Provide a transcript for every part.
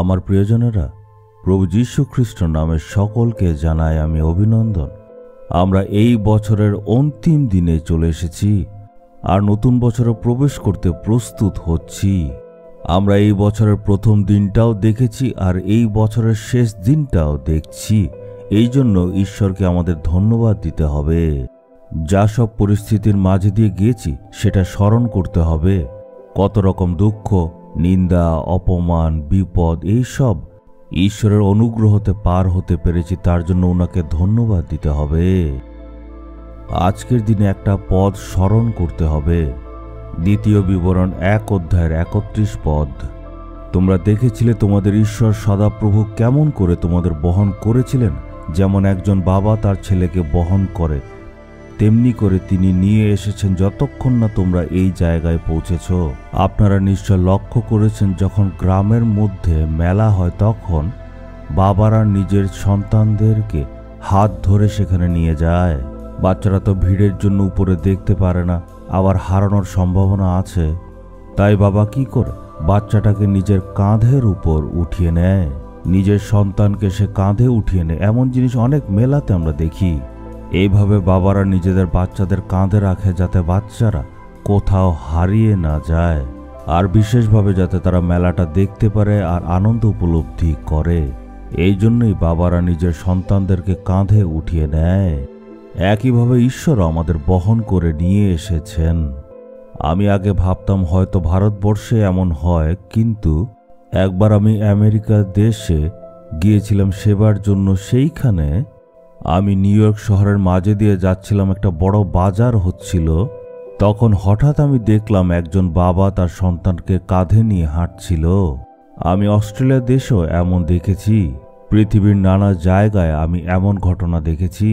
আমার প্রিয়জনেরা, প্রভু যীশু খ্রিস্ট নামে সকলকে জানাই আমি অভিনন্দন। আমরা এই বছরের অন্তিম দিনে চলে এসেছি আর নতুন বছরে প্রবেশ করতে প্রস্তুত হচ্ছি। আমরা এই বছরের প্রথম দিনটাও দেখেছি আর এই বছরের শেষ দিনটাও দেখছি। এই জন্য ঈশ্বরকে আমাদের ধন্যবাদ দিতে হবে। যা সব পরিস্থিতির মাঝে দিয়ে গিয়েছি সেটা স্মরণ করতে হবে। কত রকম দুঃখ, নিন্দা, অপমান, বিপদ, এই সব ঈশ্বরের অনুগ্রহতে পার হতে পেরেছি, তার জন্য ওনাকে ধন্যবাদ দিতে হবে। আজকের দিনে একটা পদ স্মরণ করতে হবে। দ্বিতীয় বিবরণ 1 অধ্যায়ের 31 পদ। তোমরা দেখেছিলে তোমাদের ঈশ্বর সদাপ্রভু কেমন করে তোমাদের বহন করেছিলেন, যেমন একজন বাবা তার ছেলেকে বহন করে, তেমনি করে তিনি নিয়ে এসেছেন যতক্ষণ না তোমরা এই জায়গায় পৌঁছেছ। আপনারা নিশ্চয় লক্ষ্য করেছেন, যখন গ্রামের মধ্যে মেলা হয় তখন বাবারা নিজের সন্তানদেরকে হাত ধরে সেখানে নিয়ে যায়। বাচ্চারা তো ভিড়ের জন্য উপরে দেখতে পারে না, আবার হারানোর সম্ভাবনা আছে। তাই বাবা কি করে বাচ্চাটাকে নিজের কাঁধের উপর উঠিয়ে নেয়, নিজের সন্তানকে সে কাঁধে উঠিয়ে নেয়। এমন জিনিস অনেক মেলাতে আমরা দেখি। এইভাবে বাবারা নিজেদের বাচ্চাদের কাঁধে রাখে যাতে বাচ্চারা কোথাও হারিয়ে না যায়, আর বিশেষভাবে যাতে তারা মেলাটা দেখতে পারে আর আনন্দ উপলব্ধি করে। এই জন্যই বাবারা নিজের সন্তানদেরকে কাঁধে উঠিয়ে নেয়। একইভাবে ঈশ্বরও আমাদের বহন করে নিয়ে এসেছেন। আমি আগে ভাবতাম হয়তো ভারতবর্ষে এমন হয়, কিন্তু একবার আমি আমেরিকা দেশে গিয়েছিলাম সেবার জন্য। সেইখানে আমি নিউ ইয়র্ক শহরের মাঝে দিয়ে যাচ্ছিলাম, একটা বড় বাজার হচ্ছিল। তখন হঠাৎ আমি দেখলাম একজন বাবা তার সন্তানকে কাঁধে নিয়ে হাঁটছিল। আমি অস্ট্রেলিয়া দেশেও এমন দেখেছি। পৃথিবীর নানা জায়গায় আমি এমন ঘটনা দেখেছি।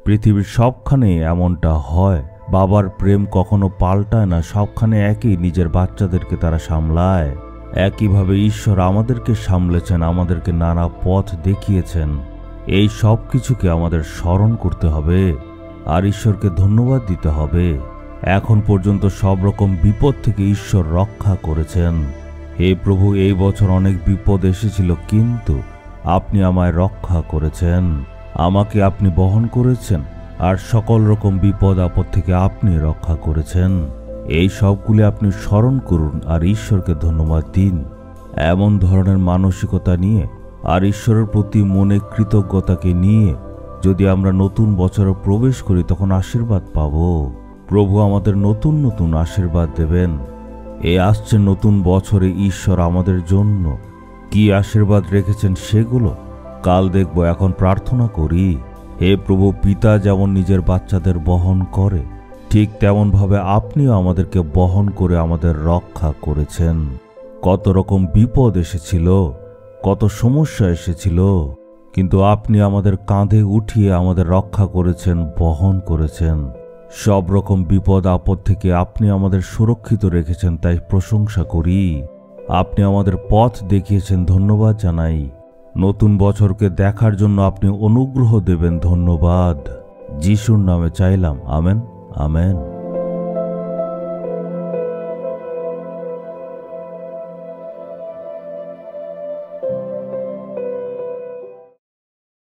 পৃথিবীর সবখানে এমনটা হয়। বাবার প্রেম কখনো পাল্টায় না, সবখানে একই, নিজের বাচ্চাদেরকে তারা সামলায়। একইভাবে ঈশ্বর আমাদেরকে সামলেছেন, আমাদেরকে নানা পথ দেখিয়েছেন। এই সব কিছুকে আমাদের স্মরণ করতে হবে আর ঈশ্বরকে ধন্যবাদ দিতে হবে। এখন পর্যন্ত সব রকম বিপদ থেকে ঈশ্বর রক্ষা করেছেন। হে প্রভু, এই বছর অনেক বিপদ এসেছিল, কিন্তু আপনি আমায় রক্ষা করেছেন। আমাকে আপনি বহন করেছেন আর সকল রকম বিপদ আপদ থেকে আপনি রক্ষা করেছেন। এই সবগুলি আপনি স্মরণ করুন আর ঈশ্বরকে ধন্যবাদ দিন। এমন ধরনের মানসিকতা নিয়ে আর ঈশ্বরের প্রতি মনে কৃতজ্ঞতাকে নিয়ে যদি আমরা নতুন বছরে প্রবেশ করি, তখন আশীর্বাদ পাব। প্রভু আমাদের নতুন নতুন আশীর্বাদ দেবেন। এই আসছে নতুন বছরে ঈশ্বর আমাদের জন্য কি আশীর্বাদ রেখেছেন সেগুলো কাল দেখব। এখন প্রার্থনা করি। হে প্রভু, পিতা যেমন নিজের বাচ্চাদের বহন করে, ঠিক তেমনভাবে আপনিও আমাদেরকে বহন করে আমাদের রক্ষা করেছেন। কত রকম বিপদ এসেছিল, কত সমস্যা এসেছিল, কিন্তু আপনি আমাদের কাঁধে উঠিয়ে আমাদের রক্ষা করেছেন, বহন করেছেন। সব রকম বিপদ আপদ থেকে আপনি আমাদের সুরক্ষিত রেখেছেন, তাই প্রশংসা করি। আপনি আমাদের পথ দেখিয়েছেন, ধন্যবাদ জানাই। নতুন বছরকে দেখার জন্য আপনি অনুগ্রহ দেবেন, ধন্যবাদ। যিশুর নামে চাইলাম, আমেন, আমেন।